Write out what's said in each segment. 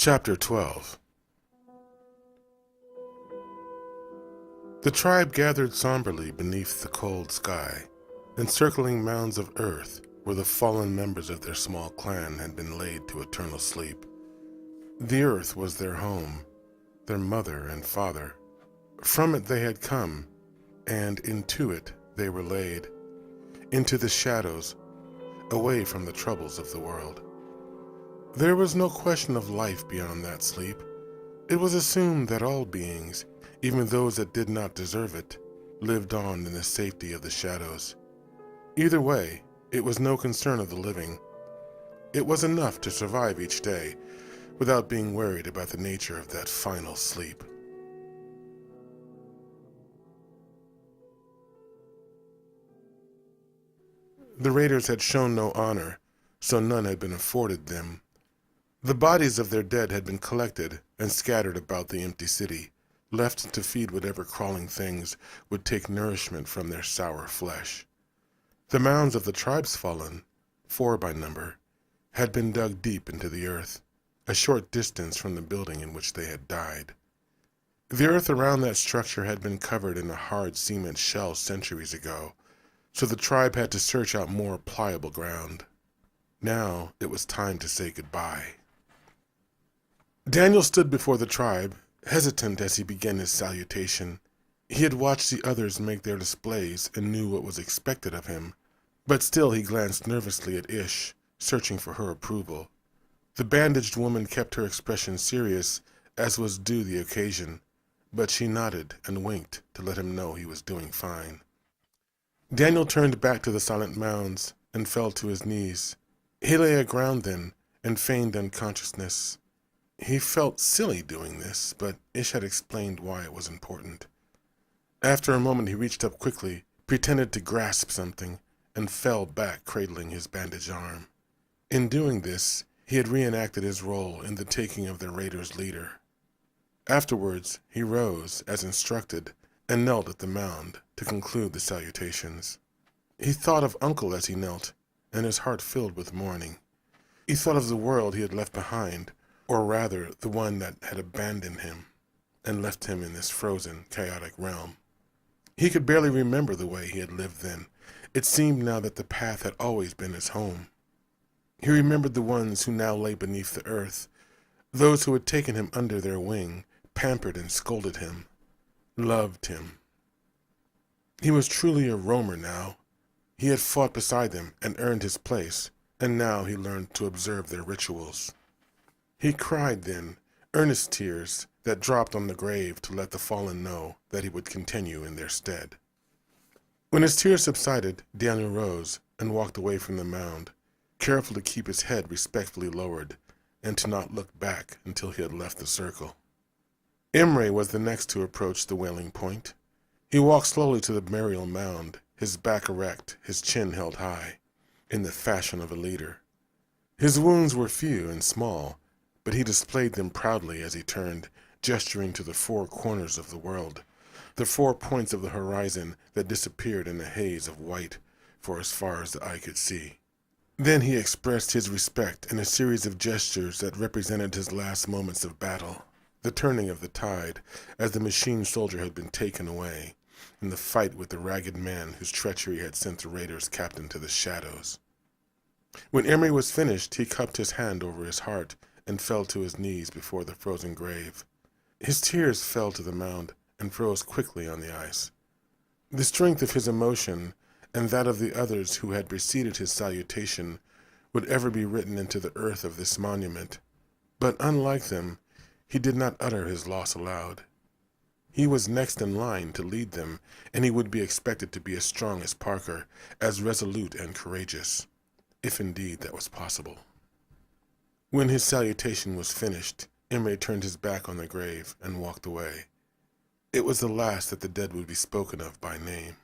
Chapter 12. The tribe gathered somberly beneath the cold sky. Encircling mounds of earth where the fallen members of their small clan had been laid to eternal sleep. The earth was their home, their mother and father. From it they had come, and into it they were laid, into the shadows, away from the troubles of the world. There was no question of life beyond that sleep. It was assumed that all beings, even those that did not deserve it, lived on in the safety of the shadows. Either way, it was no concern of the living. It was enough to survive each day without being worried about the nature of that final sleep. The raiders had shown no honor, so none had been afforded them. The bodies of their dead had been collected and scattered about the empty city, left to feed whatever crawling things would take nourishment from their sour flesh. The mounds of the tribe's fallen, 4 by number, had been dug deep into the earth, a short distance from the building in which they had died. The earth around that structure had been covered in a hard cement shell centuries ago, so the tribe had to search out more pliable ground. Now it was time to say goodbye. Daniel stood before the tribe, hesitant as he began his salutation. He had watched the others make their displays and knew what was expected of him, but still he glanced nervously at Ish, searching for her approval. The bandaged woman kept her expression serious, as was due the occasion, but she nodded and winked to let him know he was doing fine. Daniel turned back to the silent mounds and fell to his knees. He lay aground then and feigned unconsciousness. He felt silly doing this, but Ish had explained why it was important. After a moment he reached up quickly, pretended to grasp something, and fell back cradling his bandaged arm. In doing this, he had reenacted his role in the taking of the raiders' leader. Afterwards, he rose, as instructed, and knelt at the mound to conclude the salutations. He thought of Uncle as he knelt, and his heart filled with mourning. He thought of the world he had left behind, or rather the one that had abandoned him and left him in this frozen, chaotic realm. He could barely remember the way he had lived then. It seemed now that the path had always been his home. He remembered the ones who now lay beneath the earth, those who had taken him under their wing, pampered and scolded him, loved him. He was truly a roamer now. He had fought beside them and earned his place, and now he learned to observe their rituals. He cried then, earnest tears that dropped on the grave to let the fallen know that he would continue in their stead. When his tears subsided, Daniel rose and walked away from the mound, careful to keep his head respectfully lowered and to not look back until he had left the circle. Imre was the next to approach the wailing point. He walked slowly to the burial mound, his back erect, his chin held high, in the fashion of a leader. His wounds were few and small, but he displayed them proudly as he turned, gesturing to the 4 corners of the world, the 4 points of the horizon that disappeared in a haze of white for as far as the eye could see. Then he expressed his respect in a series of gestures that represented his last moments of battle, the turning of the tide as the machine soldier had been taken away, in the fight with the ragged man whose treachery had sent the raiders captain to the shadows. When Emery was finished, he cupped his hand over his heart and fell to his knees before the frozen grave. His tears fell to the mound and froze quickly on the ice. The strength of his emotion and that of the others who had preceded his salutation would ever be written into the earth of this monument, but unlike them, he did not utter his loss aloud. He was next in line to lead them, and he would be expected to be as strong as Parker, as resolute and courageous, if indeed that was possible. When his salutation was finished, Imre turned his back on the grave and walked away. It was the last that the dead would be spoken of by name.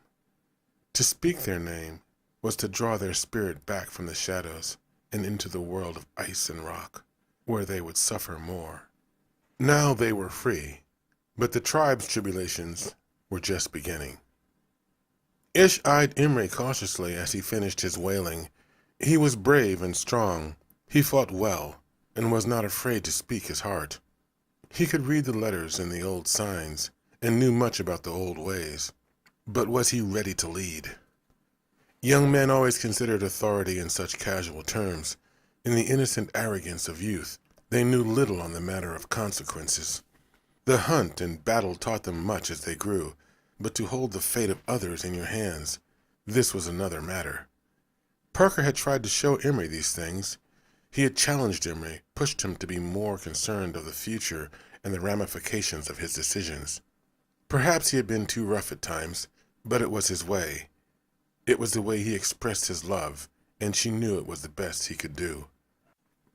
To speak their name was to draw their spirit back from the shadows and into the world of ice and rock, where they would suffer more. Now they were free, but the tribe's tribulations were just beginning. Ish eyed Imre cautiously as he finished his wailing. He was brave and strong. He fought well, and was not afraid to speak his heart. He could read the letters and the old signs, and knew much about the old ways. But was he ready to lead? Young men always considered authority in such casual terms. In the innocent arrogance of youth, they knew little on the matter of consequences. The hunt and battle taught them much as they grew, but to hold the fate of others in your hands, this was another matter. Parker had tried to show Emery these things. He had challenged Emery, pushed him to be more concerned of the future and the ramifications of his decisions. Perhaps he had been too rough at times, but it was his way. It was the way he expressed his love, and she knew it was the best he could do.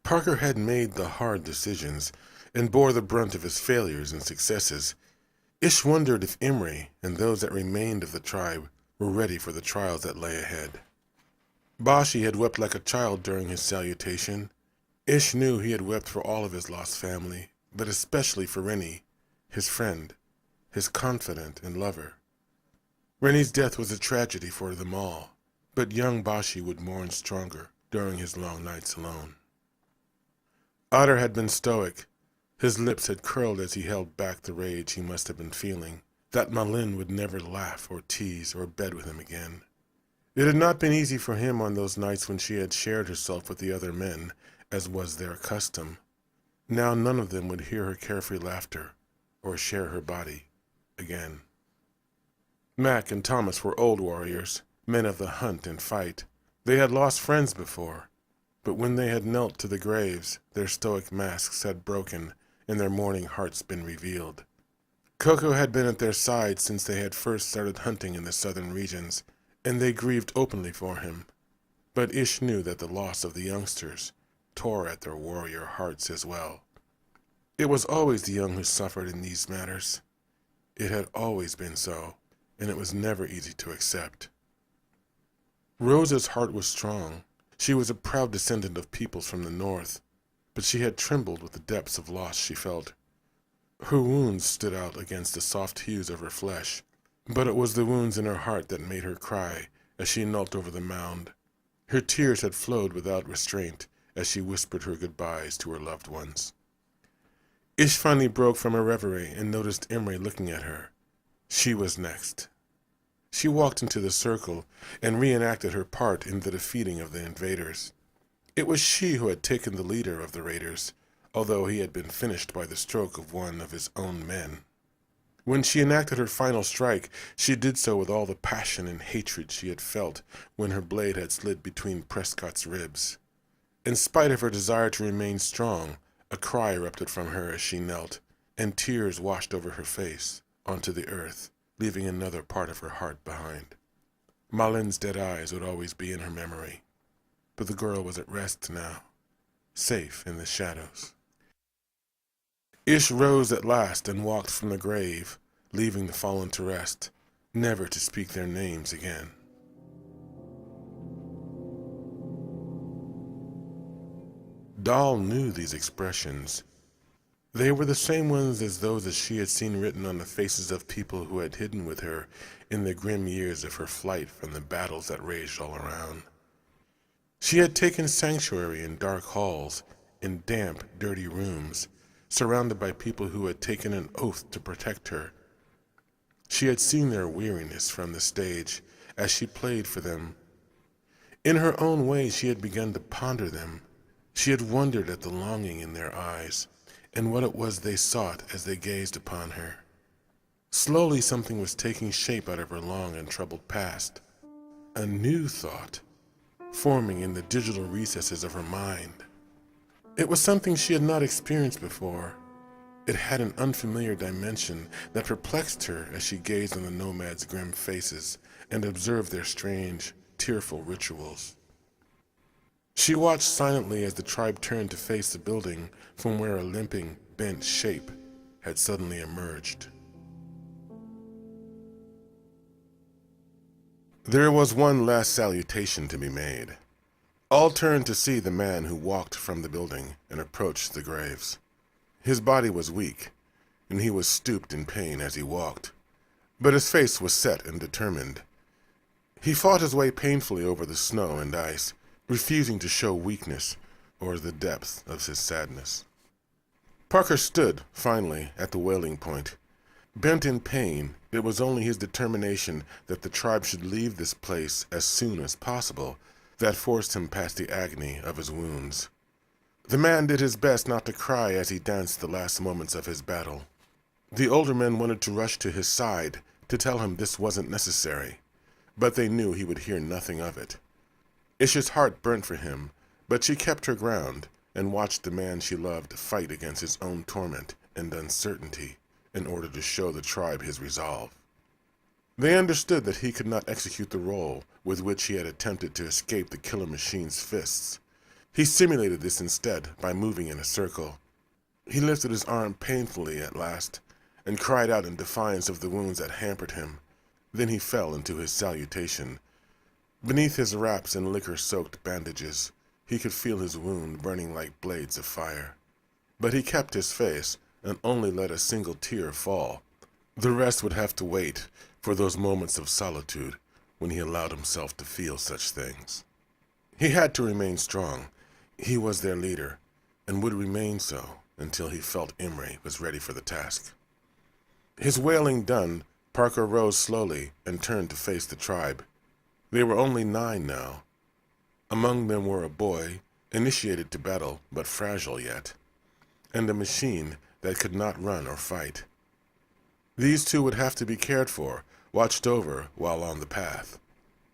Parker had made the hard decisions and bore the brunt of his failures and successes. Ish wondered if Emery and those that remained of the tribe were ready for the trials that lay ahead. Bashi had wept like a child during his salutation. Ish knew he had wept for all of his lost family, but especially for Rennie, his friend, his confidant and lover. Rennie's death was a tragedy for them all, but young Bashi would mourn stronger during his long nights alone. Otter had been stoic. His lips had curled as he held back the rage he must have been feeling, that Malin would never laugh or tease or bed with him again. It had not been easy for him on those nights when she had shared herself with the other men, as was their custom. Now none of them would hear her carefree laughter or share her body again. Mac and Thomas were old warriors, men of the hunt and fight. They had lost friends before, but when they had knelt to the graves, their stoic masks had broken and their mourning hearts been revealed. Coco had been at their side since they had first started hunting in the southern regions, and they grieved openly for him. But Ish knew that the loss of the youngsters tore at their warrior hearts as well. It was always the young who suffered in these matters. It had always been so, and it was never easy to accept. Rosa's heart was strong. She was a proud descendant of peoples from the north, but she had trembled with the depths of loss she felt. Her wounds stood out against the soft hues of her flesh, but it was the wounds in her heart that made her cry as she knelt over the mound. Her tears had flowed without restraint as she whispered her goodbyes to her loved ones. Ish finally broke from her reverie and noticed Emery looking at her. She was next. She walked into the circle and reenacted her part in the defeating of the invaders. It was she who had taken the leader of the raiders, although he had been finished by the stroke of one of his own men. When she enacted her final strike, she did so with all the passion and hatred she had felt when her blade had slid between Prescott's ribs. In spite of her desire to remain strong, a cry erupted from her as she knelt, and tears washed over her face, onto the earth, leaving another part of her heart behind. Malin's dead eyes would always be in her memory, but the girl was at rest now, safe in the shadows. Ish rose at last and walked from the grave, leaving the fallen to rest, never to speak their names again. Doll knew these expressions. They were the same ones as those that she had seen written on the faces of people who had hidden with her in the grim years of her flight from the battles that raged all around. She had taken sanctuary in dark halls, in damp, dirty rooms, surrounded by people who had taken an oath to protect her. She had seen their weariness from the stage as she played for them. In her own way, she had begun to ponder them. She had wondered at the longing in their eyes, and what it was they sought as they gazed upon her. Slowly something was taking shape out of her long and troubled past. A new thought, forming in the digital recesses of her mind. It was something she had not experienced before. It had an unfamiliar dimension that perplexed her as she gazed on the nomads' grim faces and observed their strange, tearful rituals. She watched silently as the tribe turned to face the building from where a limping, bent shape had suddenly emerged. There was one last salutation to be made. All turned to see the man who walked from the building and approached the graves. His body was weak, and he was stooped in pain as he walked, but his face was set and determined. He fought his way painfully over the snow and ice, refusing to show weakness, or the depth of his sadness. Parker stood, finally, at the wailing point. Bent in pain, it was only his determination that the tribe should leave this place as soon as possible that forced him past the agony of his wounds. The man did his best not to cry as he danced the last moments of his battle. The older men wanted to rush to his side to tell him this wasn't necessary, but they knew he would hear nothing of it. Ish's heart burnt for him, but she kept her ground and watched the man she loved fight against his own torment and uncertainty in order to show the tribe his resolve. They understood that he could not execute the role with which he had attempted to escape the killer machine's fists. He simulated this instead by moving in a circle. He lifted his arm painfully at last and cried out in defiance of the wounds that hampered him. Then he fell into his salutation. Beneath his wraps and liquor-soaked bandages, he could feel his wound burning like blades of fire. But he kept his face and only let a single tear fall. The rest would have to wait for those moments of solitude when he allowed himself to feel such things. He had to remain strong. He was their leader, and would remain so until he felt Imre was ready for the task. His wailing done, Parker rose slowly and turned to face the tribe. They were only 9 now. Among them were a boy, initiated to battle but fragile yet, and a machine that could not run or fight. These 2 would have to be cared for, watched over while on the path.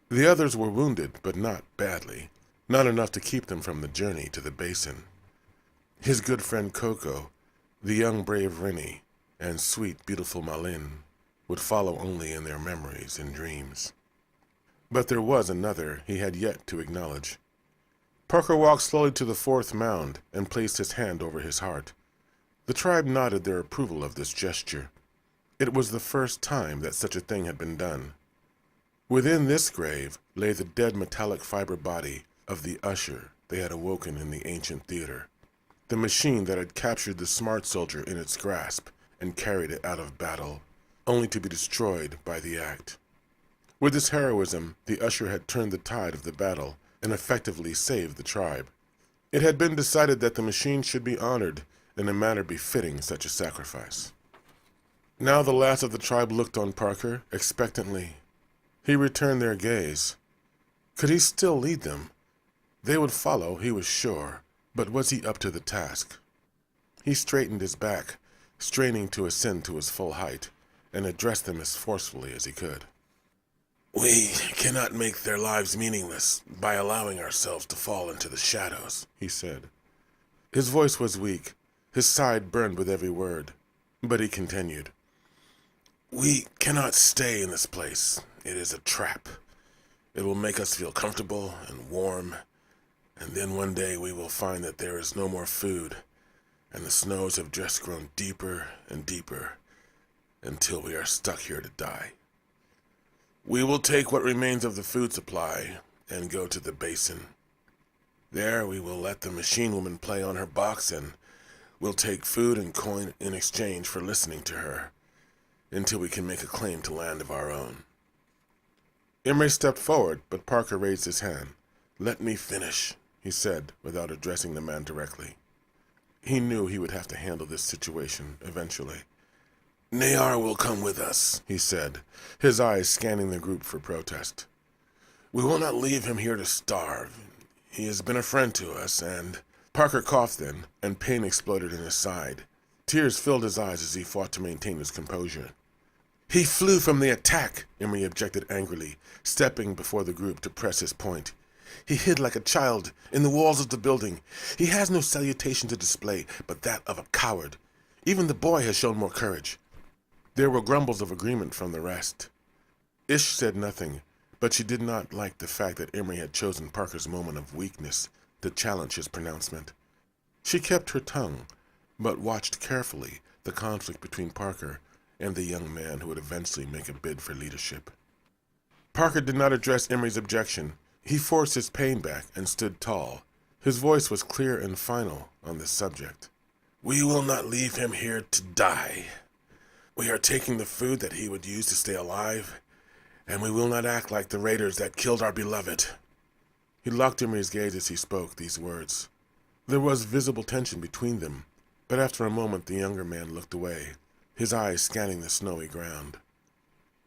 The others were wounded, but not badly, not enough to keep them from the journey to the basin. His good friend Coco, the young brave Rennie, and sweet, beautiful Malin would follow only in their memories and dreams. But there was another he had yet to acknowledge. Parker walked slowly to the 4th mound and placed his hand over his heart. The tribe nodded their approval of this gesture. It was the first time that such a thing had been done. Within this grave lay the dead metallic fiber body of the usher they had awoken in the ancient theater, the machine that had captured the smart soldier in its grasp and carried it out of battle, only to be destroyed by the act. With his heroism, the usher had turned the tide of the battle and effectively saved the tribe. It had been decided that the machine should be honored in a manner befitting such a sacrifice. Now the last of the tribe looked on Parker expectantly. He returned their gaze. Could he still lead them? They would follow, he was sure, but was he up to the task? He straightened his back, straining to ascend to his full height, and addressed them as forcefully as he could. "We cannot make their lives meaningless by allowing ourselves to fall into the shadows," he said. His voice was weak. His side burned with every word, but he continued. "We cannot stay in this place. It is a trap. It will make us feel comfortable and warm, and then one day we will find that there is no more food, and the snows have just grown deeper and deeper until we are stuck here to die. We will take what remains of the food supply and go to the basin. There we will let the machine woman play on her box, and we'll take food and coin in exchange for listening to her, until we can make a claim to land of our own." Imre stepped forward, but Parker raised his hand. "Let me finish," he said, without addressing the man directly. He knew he would have to handle this situation eventually. "Nayar will come with us," he said, his eyes scanning the group for protest. "We will not leave him here to starve. He has been a friend to us, and—" Parker coughed then, and pain exploded in his side. Tears filled his eyes as he fought to maintain his composure. "He flew from the attack," Imre objected angrily, stepping before the group to press his point. "He hid like a child in the walls of the building. He has no salutation to display but that of a coward. Even the boy has shown more courage." There were grumbles of agreement from the rest. Ish said nothing, but she did not like the fact that Imre had chosen Parker's moment of weakness to challenge his pronouncement. She kept her tongue, but watched carefully the conflict between Parker and the young man who would eventually make a bid for leadership. Parker did not address Imre's objection. He forced his pain back and stood tall. His voice was clear and final on this subject. "We will not leave him here to die. We are taking the food that he would use to stay alive, and we will not act like the raiders that killed our beloved." He locked Imre's gaze as he spoke these words. There was visible tension between them, but after a moment the younger man looked away, his eyes scanning the snowy ground.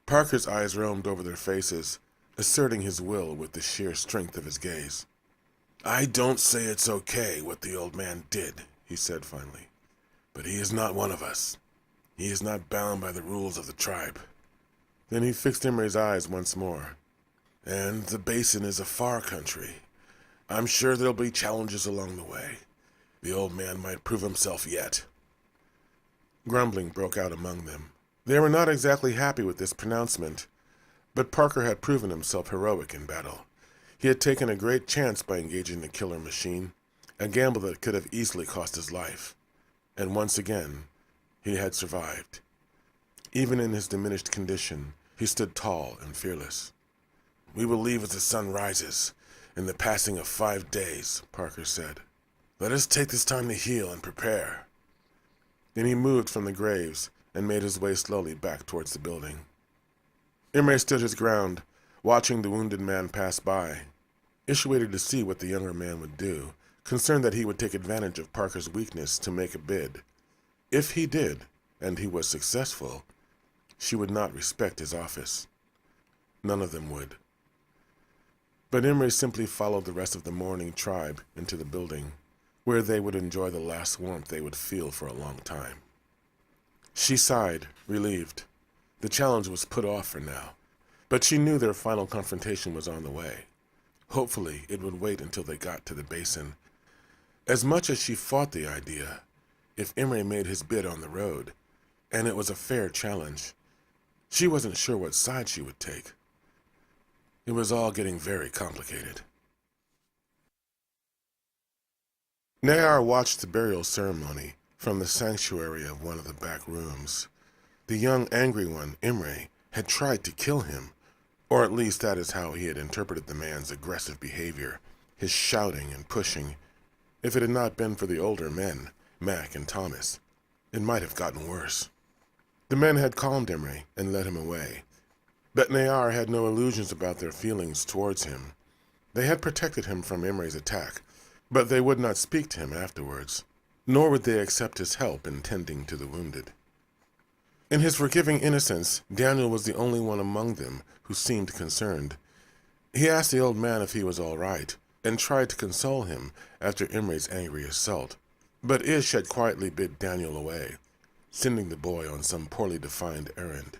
Parker's eyes roamed over their faces, asserting his will with the sheer strength of his gaze. "I don't say it's okay what the old man did," he said finally, "but he is not one of us. He is not bound by the rules of the tribe." Then he fixed Imre's eyes once more. "And the basin is a far country. I'm sure there'll be challenges along the way. The old man might prove himself yet." Grumbling broke out among them. They were not exactly happy with this pronouncement, but Parker had proven himself heroic in battle. He had taken a great chance by engaging the killer machine, a gamble that could have easily cost his life. And once again, he had survived. Even in his diminished condition, he stood tall and fearless. "We will leave as the sun rises, in the passing of 5 days," Parker said. "Let us take this time to heal and prepare." Then he moved from the graves and made his way slowly back towards the building. Imre stood his ground, watching the wounded man pass by. Ish waited to see what the younger man would do, concerned that he would take advantage of Parker's weakness to make a bid. If he did, and he was successful, she would not respect his office. None of them would. But Imre simply followed the rest of the mourning tribe into the building, where they would enjoy the last warmth they would feel for a long time. She sighed, relieved. The challenge was put off for now, but she knew their final confrontation was on the way. Hopefully, it would wait until they got to the basin. As much as she fought the idea, if Imre made his bid on the road, and it was a fair challenge, she wasn't sure what side she would take. It was all getting very complicated. Nayar watched the burial ceremony from the sanctuary of one of the back rooms. The young, angry one, Imre, had tried to kill him, or at least that is how he had interpreted the man's aggressive behavior, his shouting and pushing. If it had not been for the older men, Mac and Thomas, it might have gotten worse. The men had calmed Imre and led him away, but Nayar had no illusions about their feelings towards him. They had protected him from Imre's attack, but they would not speak to him afterwards, nor would they accept his help in tending to the wounded. In his forgiving innocence, Daniel was the only one among them who seemed concerned. He asked the old man if he was all right, and tried to console him after Imre's angry assault. But Ish had quietly bid Daniel away, sending the boy on some poorly defined errand.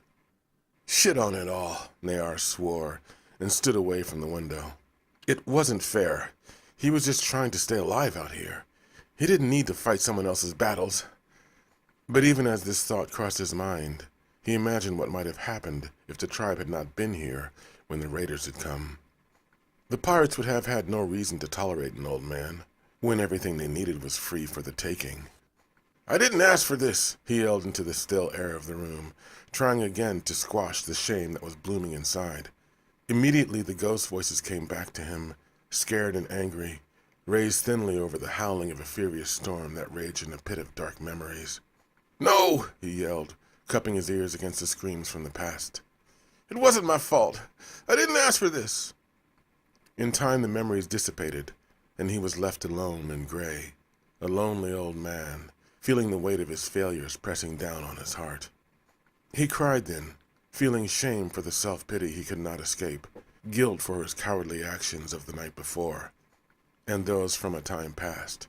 "Shit on it all," Nayar swore, and stood away from the window. It wasn't fair. He was just trying to stay alive out here. He didn't need to fight someone else's battles. But even as this thought crossed his mind, he imagined what might have happened if the tribe had not been here when the raiders had come. The pirates would have had no reason to tolerate an old man, when everything they needed was free for the taking. "I didn't ask for this," he yelled into the still air of the room, trying again to squash the shame that was blooming inside. Immediately the ghost voices came back to him, scared and angry, raised thinly over the howling of a furious storm that raged in a pit of dark memories. "No!" he yelled, cupping his ears against the screams from the past. "It wasn't my fault. I didn't ask for this." In time the memories dissipated, and he was left alone and gray, a lonely old man, feeling the weight of his failures pressing down on his heart. He cried then, feeling shame for the self-pity he could not escape, guilt for his cowardly actions of the night before, and those from a time past,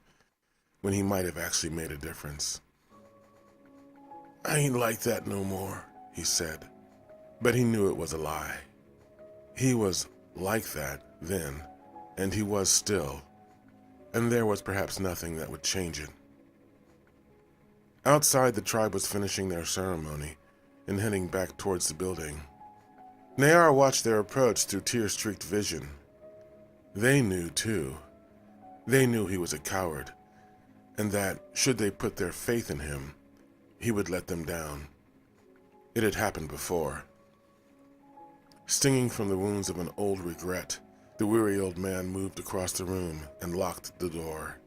when he might have actually made a difference. "I ain't like that no more," he said, but he knew it was a lie. He was like that then, and he was still, and there was perhaps nothing that would change it. Outside, the tribe was finishing their ceremony and heading back towards the building. Nayar watched their approach through tear-streaked vision. They knew, too. They knew he was a coward, and that, should they put their faith in him, he would let them down. It had happened before. Stinging from the wounds of an old regret, the weary old man moved across the room and locked the door.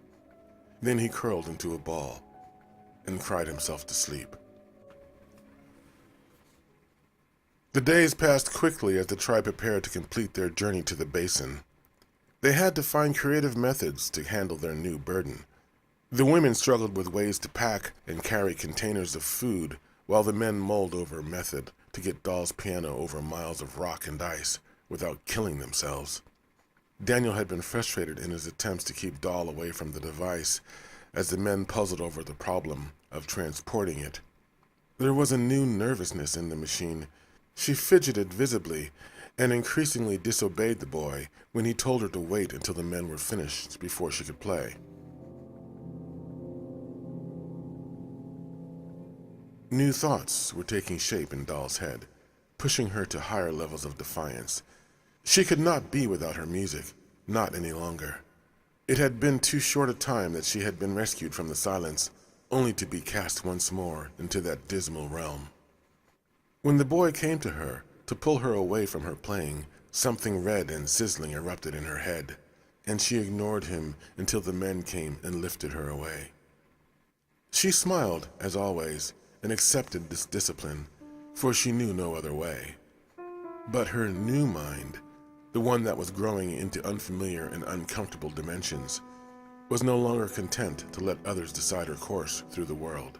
Then he curled into a ball and cried himself to sleep. The days passed quickly as the tribe prepared to complete their journey to the basin. They had to find creative methods to handle their new burden, The women struggled with ways to pack and carry containers of food, while the men mulled over a method to get Doll's piano over miles of rock and ice without killing themselves. Daniel had been frustrated in his attempts to keep Doll away from the device as the men puzzled over the problem of transporting it. There was a new nervousness in the machine. She fidgeted visibly and increasingly disobeyed the boy when he told her to wait until the men were finished before she could play. New thoughts were taking shape in Doll's head, pushing her to higher levels of defiance. She could not be without her music, not any longer. It had been too short a time that she had been rescued from the silence, only to be cast once more into that dismal realm. When the boy came to her to pull her away from her playing, something red and sizzling erupted in her head, and she ignored him until the men came and lifted her away. She smiled, as always, and accepted this discipline, for she knew no other way. But her new mind, the one that was growing into unfamiliar and uncomfortable dimensions, was no longer content to let others decide her course through the world.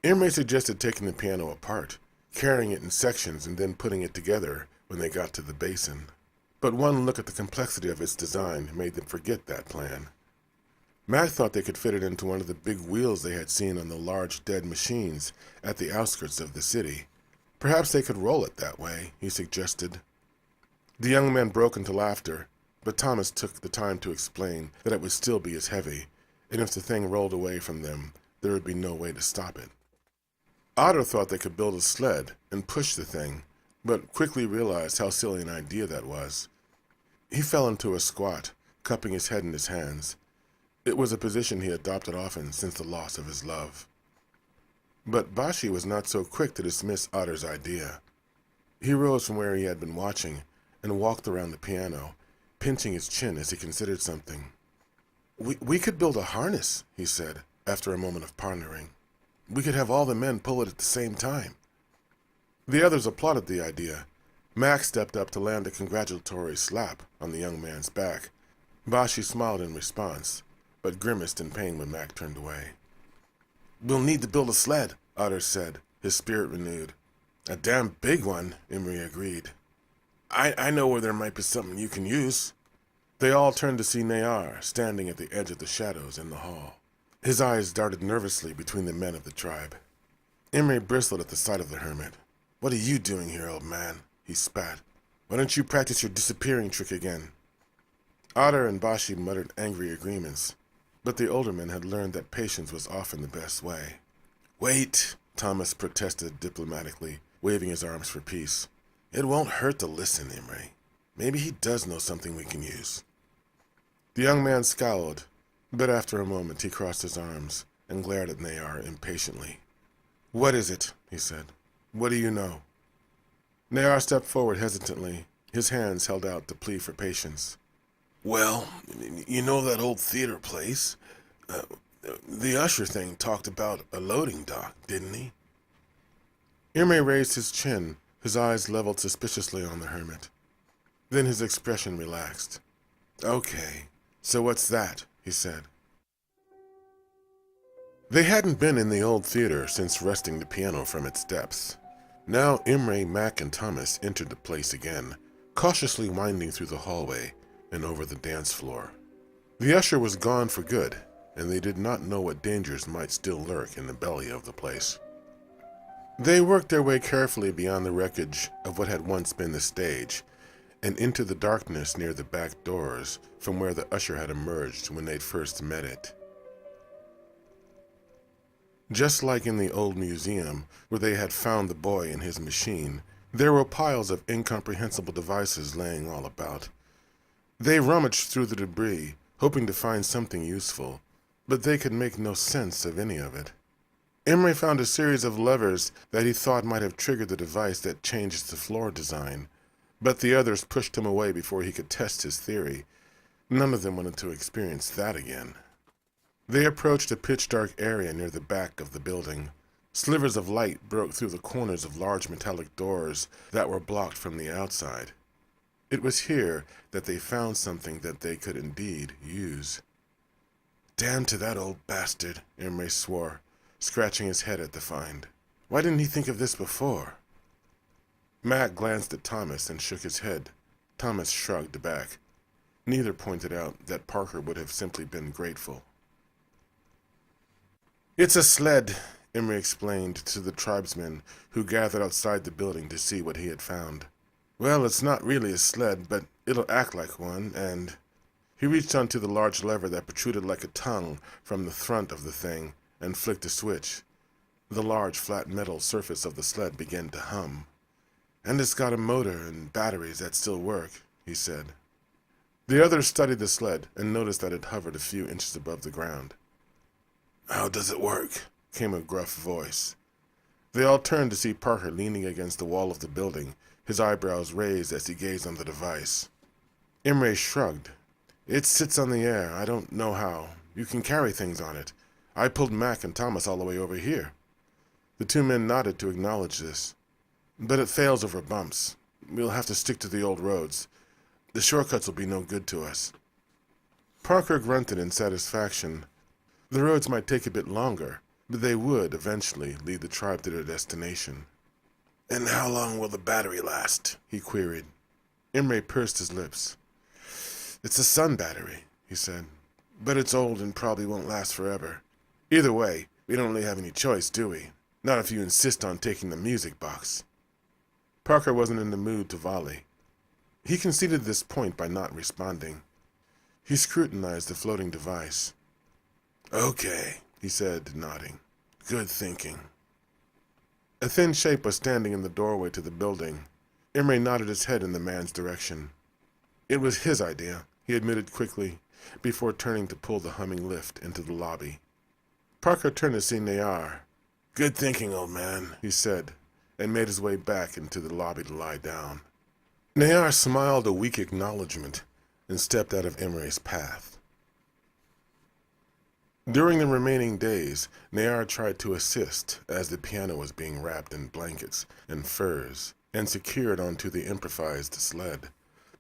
Imre suggested taking the piano apart, carrying it in sections and then putting it together when they got to the basin. But one look at the complexity of its design made them forget that plan. Mac thought they could fit it into one of the big wheels they had seen on the large dead machines at the outskirts of the city. Perhaps they could roll it that way, he suggested. The young men broke into laughter, but Thomas took the time to explain that it would still be as heavy, and if the thing rolled away from them, there would be no way to stop it. Otto thought they could build a sled and push the thing, but quickly realized how silly an idea that was. He fell into a squat, cupping his head in his hands. It was a position he adopted often since the loss of his love. But Bashi was not so quick to dismiss Otter's idea. He rose from where he had been watching and walked around the piano, pinching his chin as he considered something. We could build a harness, he said, after a moment of pondering. We could have all the men pull it at the same time. The others applauded the idea. Mac stepped up to land a congratulatory slap on the young man's back. Bashi smiled in response, but grimaced in pain when Mac turned away. We'll need to build a sled, Otter said, his spirit renewed. A damn big one, Imre agreed. I know where there might be something you can use. They all turned to see Nayar standing at the edge of the shadows in the hall. His eyes darted nervously between the men of the tribe. Imre bristled at the sight of the hermit. What are you doing here, old man? He spat. Why don't you practice your disappearing trick again? Otter and Bashi muttered angry agreements, but the older men had learned that patience was often the best way. Wait, Thomas protested diplomatically, waving his arms for peace. It won't hurt to listen, Imre. Maybe he does know something we can use. The young man scowled, but after a moment he crossed his arms and glared at Nayar impatiently. What is it? He said. What do you know? Nayar stepped forward hesitantly, his hands held out to plead for patience. Well, you know that old theater place? The usher thing talked about a loading dock, didn't he? Imre raised his chin, his eyes leveled suspiciously on the hermit. Then his expression relaxed. Okay, so what's that? He said. They hadn't been in the old theater since wresting the piano from its depths. Now Imre, Mac, and Thomas entered the place again, cautiously winding through the hallway and over the dance floor. The usher was gone for good, and they did not know what dangers might still lurk in the belly of the place. They worked their way carefully beyond the wreckage of what had once been the stage, and into the darkness near the back doors from where the usher had emerged when they'd first met it. Just like in the old museum where they had found the boy and his machine, there were piles of incomprehensible devices laying all about. They rummaged through the debris, hoping to find something useful, but they could make no sense of any of it. Imre found a series of levers that he thought might have triggered the device that changed the floor design, but the others pushed him away before he could test his theory. None of them wanted to experience that again. They approached a pitch-dark area near the back of the building. Slivers of light broke through the corners of large metallic doors that were blocked from the outside. It was here that they found something that they could indeed use. Damn to that old bastard, Imre swore, scratching his head at the find. Why didn't he think of this before? Mac glanced at Thomas and shook his head. Thomas shrugged back. Neither pointed out that Parker would have simply been grateful. It's a sled, Imre explained to the tribesmen who gathered outside the building to see what he had found. Well, it's not really a sled, but it'll act like one, and... He reached onto the large lever that protruded like a tongue from the front of the thing and flicked a switch. The large flat metal surface of the sled began to hum. And it's got a motor and batteries that still work, he said. The others studied the sled and noticed that it hovered a few inches above the ground. How does it work? Came a gruff voice. They all turned to see Parker leaning against the wall of the building, his eyebrows raised as he gazed on the device. Imre shrugged. It sits on the air. I don't know how. You can carry things on it. I pulled Mac and Thomas all the way over here. The two men nodded to acknowledge this. But it fails over bumps. We'll have to stick to the old roads. The shortcuts will be no good to us. Parker grunted in satisfaction. The roads might take a bit longer, but they would eventually lead the tribe to their destination. And how long will the battery last? He queried. Imre pursed his lips. It's a sun battery, he said, but it's old and probably won't last forever. Either way, we don't really have any choice, do we? Not if you insist on taking the music box. Parker wasn't in the mood to volley. He conceded this point by not responding. He scrutinized the floating device. Okay, he said, nodding. Good thinking. A thin shape was standing in the doorway to the building. Imre nodded his head in the man's direction. It was his idea, he admitted quickly, before turning to pull the humming lift into the lobby. Parker turned to see Nayar. Good thinking, old man, he said, and made his way back into the lobby to lie down. Nayar smiled a weak acknowledgment and stepped out of Imre's path. During the remaining days, Nayar tried to assist as the piano was being wrapped in blankets and furs and secured onto the improvised sled.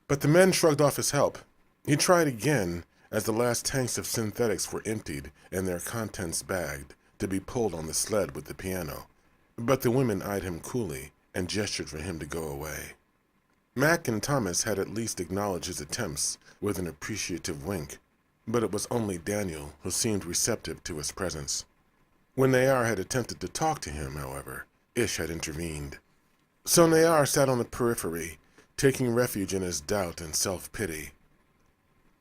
But the men shrugged off his help. He tried again as the last tanks of synthetics were emptied and their contents bagged to be pulled on the sled with the piano. But the women eyed him coolly and gestured for him to go away. Mac and Thomas had at least acknowledged his attempts with an appreciative wink, but it was only Daniel who seemed receptive to his presence. When Nayar had attempted to talk to him, however, Ish had intervened. So Nayar sat on the periphery, taking refuge in his doubt and self-pity.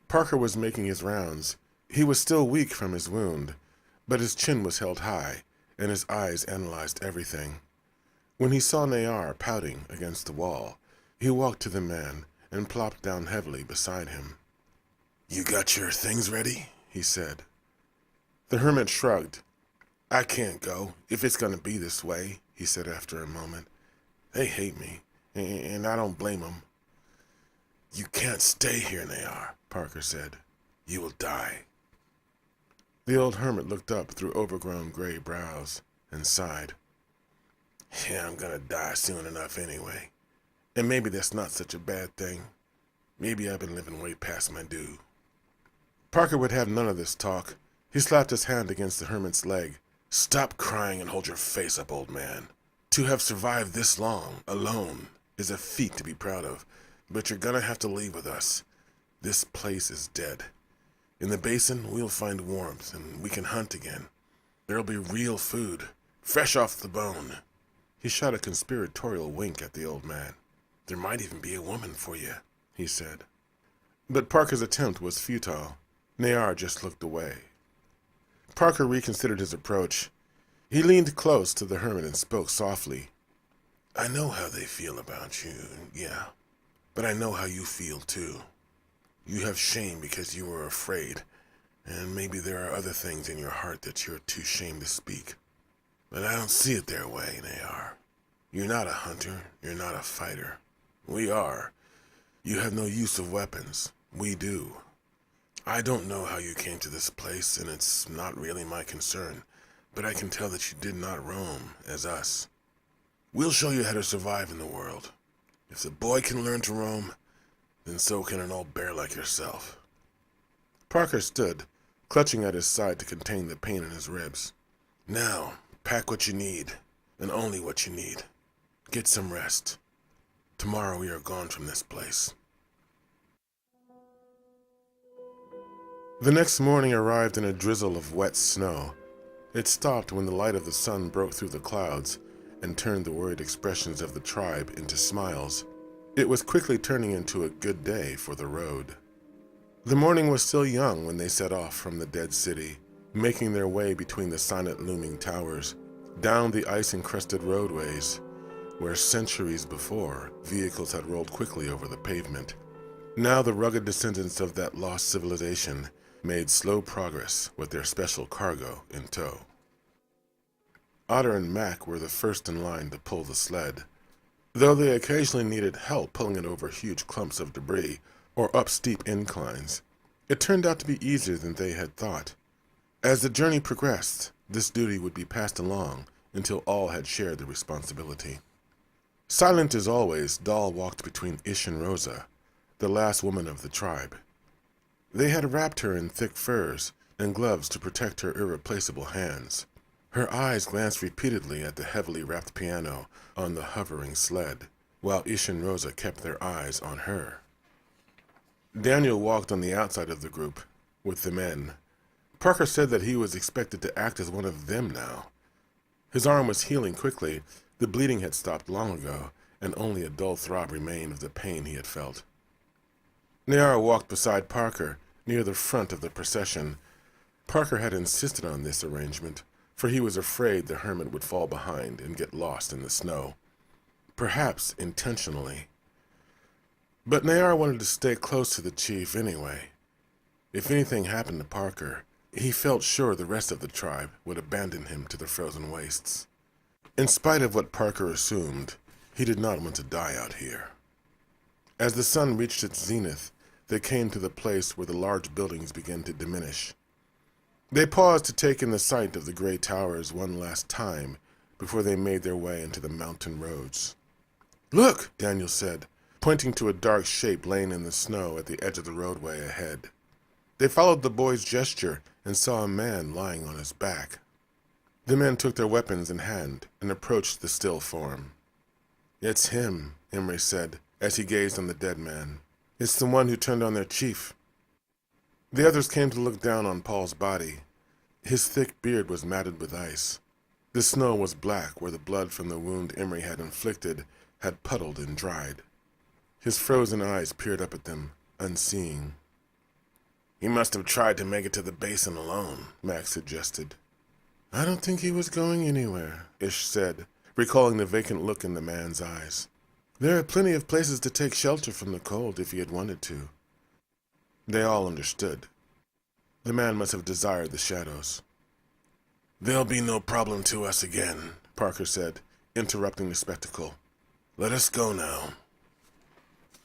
Parker was making his rounds. He was still weak from his wound, but his chin was held high, and his eyes analyzed everything. When he saw Nayar pouting against the wall, he walked to the man and plopped down heavily beside him. You got your things ready? He said. The hermit shrugged. I can't go, if it's going to be this way, he said after a moment. They hate me, and I don't blame them. You can't stay here, Nayar, Parker said. You will die. The old hermit looked up through overgrown gray brows and sighed. Yeah, I'm gonna die soon enough anyway. And maybe that's not such a bad thing. Maybe I've been living way past my due. Parker would have none of this talk. He slapped his hand against the hermit's leg. Stop crying and hold your face up, old man. To have survived this long, alone, is a feat to be proud of, but you're gonna have to leave with us. This place is dead. In the basin, we'll find warmth, and we can hunt again. There'll be real food, fresh off the bone. He shot a conspiratorial wink at the old man. There might even be a woman for you, he said. But Parker's attempt was futile. Nayar just looked away. Parker reconsidered his approach. He leaned close to the hermit and spoke softly. I know how they feel about you, yeah, but I know how you feel too. You have shame because you were afraid, and maybe there are other things in your heart that you're too ashamed to speak. But I don't see it their way, Nayar. You're not a hunter, you're not a fighter. We are. You have no use of weapons. We do. I don't know how you came to this place, and it's not really my concern, but I can tell that you did not roam as us. We'll show you how to survive in the world. If the boy can learn to roam, then so can an old bear like yourself. Parker stood, clutching at his side to contain the pain in his ribs. Now, pack what you need, and only what you need. Get some rest. Tomorrow we are gone from this place. The next morning arrived in a drizzle of wet snow. It stopped when the light of the sun broke through the clouds and turned the worried expressions of the tribe into smiles. It was quickly turning into a good day for the road. The morning was still young when they set off from the dead city, making their way between the silent looming towers, down the ice-encrusted roadways, where centuries before vehicles had rolled quickly over the pavement. Now the rugged descendants of that lost civilization made slow progress with their special cargo in tow. Otter and Mac were the first in line to pull the sled. Though they occasionally needed help pulling it over huge clumps of debris or up steep inclines, it turned out to be easier than they had thought. As the journey progressed, this duty would be passed along until all had shared the responsibility. Silent as always, Doll walked between Ish and Rosa, the last woman of the tribe. They had wrapped her in thick furs and gloves to protect her irreplaceable hands. Her eyes glanced repeatedly at the heavily wrapped piano on the hovering sled, while Ish and Rosa kept their eyes on her. Daniel walked on the outside of the group, with the men. Parker said that he was expected to act as one of them now. His arm was healing quickly. The bleeding had stopped long ago, and only a dull throb remained of the pain he had felt. Nayara walked beside Parker, near the front of the procession. Parker had insisted on this arrangement, for he was afraid the hermit would fall behind and get lost in the snow. Perhaps intentionally. But Nayara wanted to stay close to the chief anyway. If anything happened to Parker, he felt sure the rest of the tribe would abandon him to the frozen wastes. In spite of what Parker assumed, he did not want to die out here. As the sun reached its zenith, they came to the place where the large buildings began to diminish. They paused to take in the sight of the gray towers one last time before they made their way into the mountain roads. "Look," Daniel said, pointing to a dark shape laying in the snow at the edge of the roadway ahead. They followed the boy's gesture and saw a man lying on his back. The men took their weapons in hand and approached the still form. "It's him," Emery said, as he gazed on the dead man. "It's the one who turned on their chief." The others came to look down on Paul's body. His thick beard was matted with ice. The snow was black where the blood from the wound Emery had inflicted had puddled and dried. His frozen eyes peered up at them, unseeing. "He must have tried to make it to the basin alone," Max suggested. "I don't think he was going anywhere," Ish said, recalling the vacant look in the man's eyes. "There are plenty of places to take shelter from the cold if he had wanted to." They all understood. The man must have desired the shadows. "There'll be no problem to us again," Parker said, interrupting the spectacle. "Let us go now."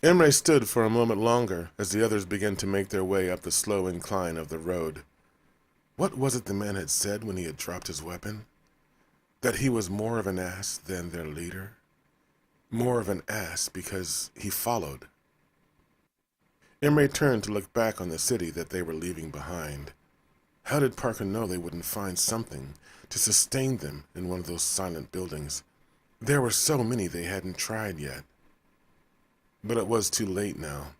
Emery stood for a moment longer as the others began to make their way up the slow incline of the road. What was it the man had said when he had dropped his weapon? That he was more of an ass than their leader? More of an ass because he followed. Emery turned to look back on the city that they were leaving behind. How did Parker know they wouldn't find something to sustain them in one of those silent buildings? There were so many they hadn't tried yet. But it was too late now.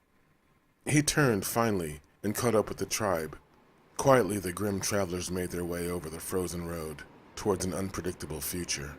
He turned finally and caught up with the tribe. Quietly, the grim travelers made their way over the frozen road towards an unpredictable future.